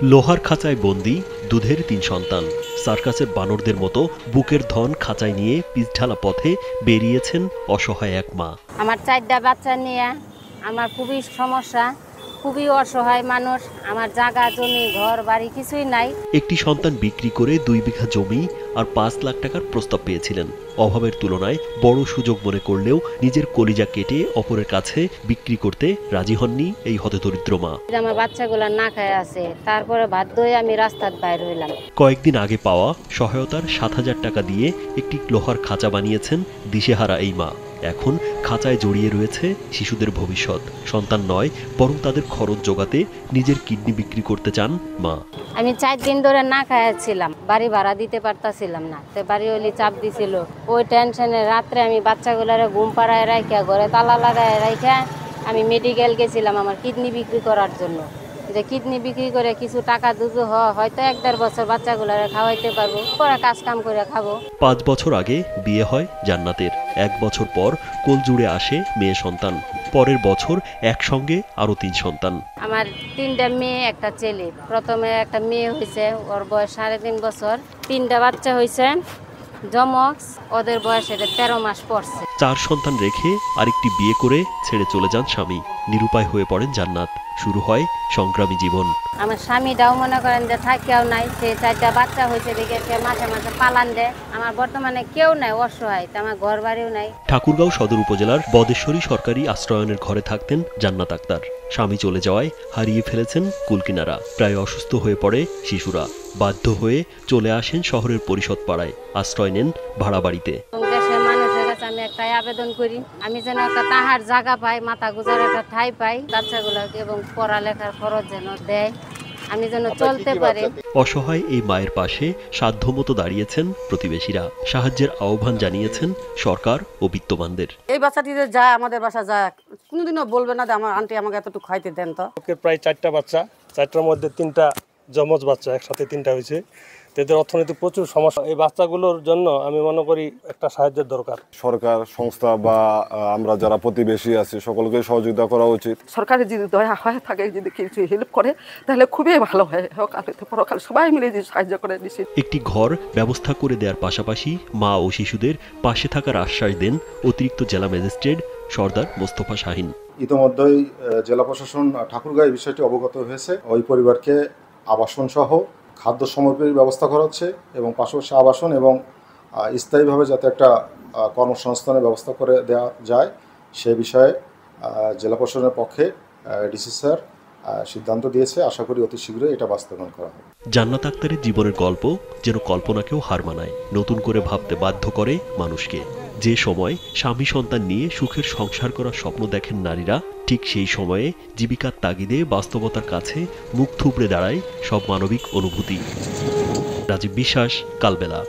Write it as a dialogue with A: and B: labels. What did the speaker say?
A: লোহার খাঁচায় বন্দি দুধের ৩ সন্তান। সার্কাসের বানরদের মতো বুকের ধন খাঁচায় নিয়ে পিচঢালা পথে বেরিয়েছেন অসহায় এক মা।
B: আমার 4টা বাচ্চা নিয়ে আমার খুবই সমস্যা, খুবই অসহায় মানুষ। আমার জায়গা জমি ঘর বাড়ি কিছুই নাই।
A: একটি সন্তান বিক্রি করে 2 বিঘা জমি আর ৫ লাখ টাকার প্রস্তাব পেয়েছিলেন। অভাবের তুলনায় বড় সুযোগ মনে করলেও নিজের কলিজা কেটে অপরের কাছে বিক্রি করতে রাজি হননি এই হতদরিদ্র মা।
B: আমার বাচ্চাগুলা না খায় আছে, তারপরে বাধ্য হয়ে আমি রাস্তার বাইরে হইলাম।
A: কয়েকদিন আগে পাওয়া সহায়তার ৭,০০০ টাকা দিয়ে একটি লোহার খাঁচা বানিয়েছেন দিশেহারা এই মা। এখন খাঁচায় জড়িয়ে রয়েছে শিশুদের ভবিষ্যৎ। সন্তান নয়, বরং তাদের খরচ জোগাতে নিজের কিডনি বিক্রি করতে চান মা।
B: আমি 4 দিন ধরে না খাইয়াছিলাম, বাড়ি ভাড়া দিতে পারতাছিলাম না। তো বাড়ি হলি চাপ দিছিল, ওই টেনশনে রাত্রে আমি বাচ্চাগুলারে ঘুম পাড়ায় রাইখা ঘরে তালা লাগায় রাইখা আমি মেডিকেল গেছিলাম আমার কিডনি বিক্রি করার জন্য। যে কিডনি বিক্রি করে কিছু টাকা দুটো হয়তো 1-1.5 বছর বাচ্চাগুলারে খাওয়াইতে পারবো, পরে কাজ কাম করে খাবো।
A: 5 বছর আগে বিয়ে হয় জান্নাতের। 1 বছর পর কোল জুড়ে আসে মেয়ে সন্তান। পরের বছর একসঙ্গে আরো 3 সন্তান।
B: আমার 3টা মেয়ে, একটা ছেলে। প্রথমে একটা মেয়ে হয়েছে, ওর বয়স 3.5 বছর। 3টা বাচ্চা হয়েছে জমক্স, ওদের বয়স 13 মাস পড়ছে।
A: 4 সন্তান রেখে আরেকটি বিয়ে করে ছেড়ে চলে যান স্বামী। নিরুপায় হয়ে পড়েন জান্নাত। শুরু হয় সংগ্রামী জীবন।
B: আমার স্বামীটাও মনে করেন যে থাকিয়াও নাই, সে 4টা বাচ্চা হয়েছে দেখে সে মাঝে মাঝে পালান দেয়। আমার বর্তমানে কেউ নাই, অসহায়, আমার ঘর বাড়িও নাই।
A: ঠাকুরগাঁও সদর উপজেলার বদেশ্বরী সরকারি আশ্রয়নের ঘরে থাকতেন জান্নাত আক্তার। স্বামী চলে যাওয়ায় হারিয়ে ফেলেছেন কুলকিনারা। প্রায় অসুস্থ হয়ে পড়ে শিশুরা। বাধ্য হয়ে চলে আসেন শহরের পরিষদ পাড়ায়। আশ্রয় নেন ভাড়া বাড়িতে।
B: দেশের মানুষের কাছে আমি একটাই আবেদন করি, আমি যেন একটা তাহার জায়গা পাই, মাথা গুজার একটা ঠাঁই পাই বাচ্চাগুলোকে, এবং পড়ালেখার খরচ যেন দেয়, আমি যেন চলতে পারি।
A: অসহায় এই মায়ের পাশে সাধ্যমতো দাঁড়িয়েছেন প্রতিবেশীরা। সাহায্যের আহ্বান জানিয়েছেন সরকার ও বিত্তবানদের।
C: এই বাচ্চাটি যে যায় আমাদের বাসা যায়, কোনোদিনও বলবে না যে আমার আন্টি আমাকে এতটুকু খাইতে দেন। তো
D: প্রায় 4টা বাচ্চা, 4টার মধ্যে 3টা যমজ বাচ্চা, একসাথে 3টা হয়েছে। এদের অর্থনৈতিক প্রচুর সমস্যা। এই বাচ্চাগুলোর জন্য আমি মনে করি একটা সাহায্যের দরকার।
E: সরকার সংস্থা বা আমরা যারা প্রতিবেশী আছি সকলকে সহযোগিতা করা উচিত।
C: সরকারের যদি দয়া হয়ে থাকে, যদি কিছু হেল্প করে তাহলে খুবই ভালো হয়। পরকালে সবাই মিলে যদি সাহায্য করে দিচ্ছে।
A: একটি ঘর ব্যবস্থা করে দেওয়ার পাশাপাশি মা ও শিশুদের পাশে থাকার আশ্বাস দেন অতিরিক্ত জেলা ম্যাজিস্ট্রেট সর্দার মোস্তফা শাহিন।
F: ইতিমধ্যেই জেলা প্রশাসন ঠাকুরগাঁও এই বিষয়টি অবগত হয়েছে। ওই পরিবারকে আবাসন সহ খাদ্য সামগ্রীর ব্যবস্থা করা হচ্ছে এবং পাশাপাশি আবাসন এবং স্থায়ীভাবে যাতে একটা কর্মসংস্থানের ব্যবস্থা করে দেওয়া যায় সে বিষয়ে জেলা প্রশাসনের পক্ষে ডিসি স্যার সিদ্ধান্ত দিয়েছে। আশা করি অতি শীঘ্রই এটা বাস্তবায়ন করা হবে।
A: জান্নাত আক্তারের জীবনের গল্প যেন কল্পনাকেও হার মানায়, নতুন করে ভাবতে বাধ্য করে মানুষকে। যে সময় স্বামী সন্তান নিয়ে সুখের সংসার করার স্বপ্ন দেখেন নারীরা, ঠিক সেই সময়ে জীবিকার তাগিদে বাস্তবতার কাছে মুখ থুবড়ে দাঁড়ায় সব মানবিক অনুভূতি। রাজীব বিশ্বাস, কালবেলা।